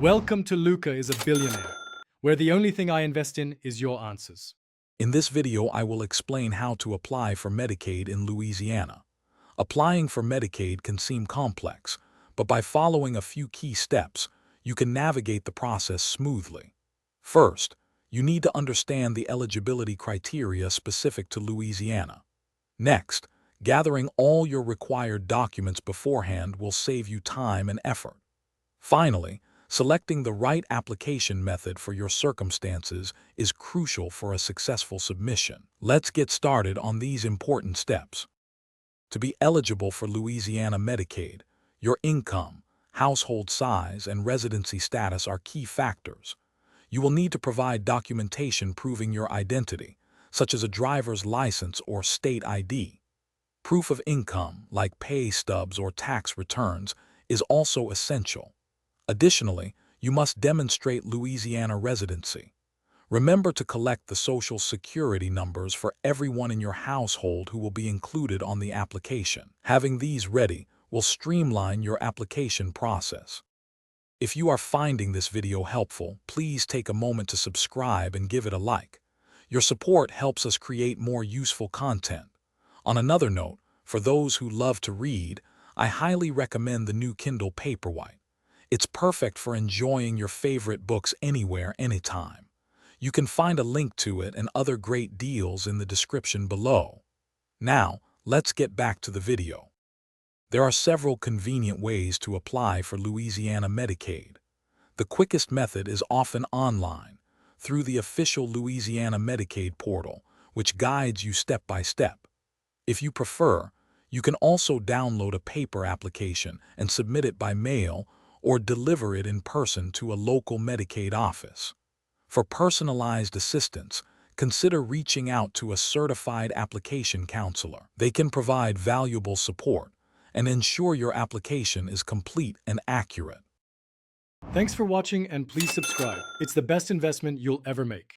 Welcome to Luca is a Billionaire, where the only thing I invest in is your answers. In this video, I will explain how to apply for Medicaid in Louisiana. Applying for Medicaid can seem complex, but by following a few key steps, you can navigate the process smoothly. First, you need to understand the eligibility criteria specific to Louisiana. Next, gathering all your required documents beforehand will save you time and effort. Finally, selecting the right application method for your circumstances is crucial for a successful submission. Let's get started on these important steps. To be eligible for Louisiana Medicaid, your income, household size, and residency status are key factors. You will need to provide documentation proving your identity, such as a driver's license or state ID. Proof of income, like pay stubs or tax returns, is also essential. Additionally, you must demonstrate Louisiana residency. Remember to collect the Social Security numbers for everyone in your household who will be included on the application. Having these ready will streamline your application process. If you are finding this video helpful, please take a moment to subscribe and give it a like. Your support helps us create more useful content. On another note, for those who love to read, I highly recommend the new Kindle Paperwhite. It's perfect for enjoying your favorite books anywhere, anytime. You can find a link to it and other great deals in the description below. Now, let's get back to the video. There are several convenient ways to apply for Louisiana Medicaid. The quickest method is often online, through the official Louisiana Medicaid portal, which guides you step by step. If you prefer, you can also download a paper application and submit it by mail or deliver it in person to a local Medicaid office. For personalized assistance, consider reaching out to a certified application counselor. They can provide valuable support and ensure your application is complete and accurate. Thanks for watching, and please subscribe. It's the best investment you'll ever make.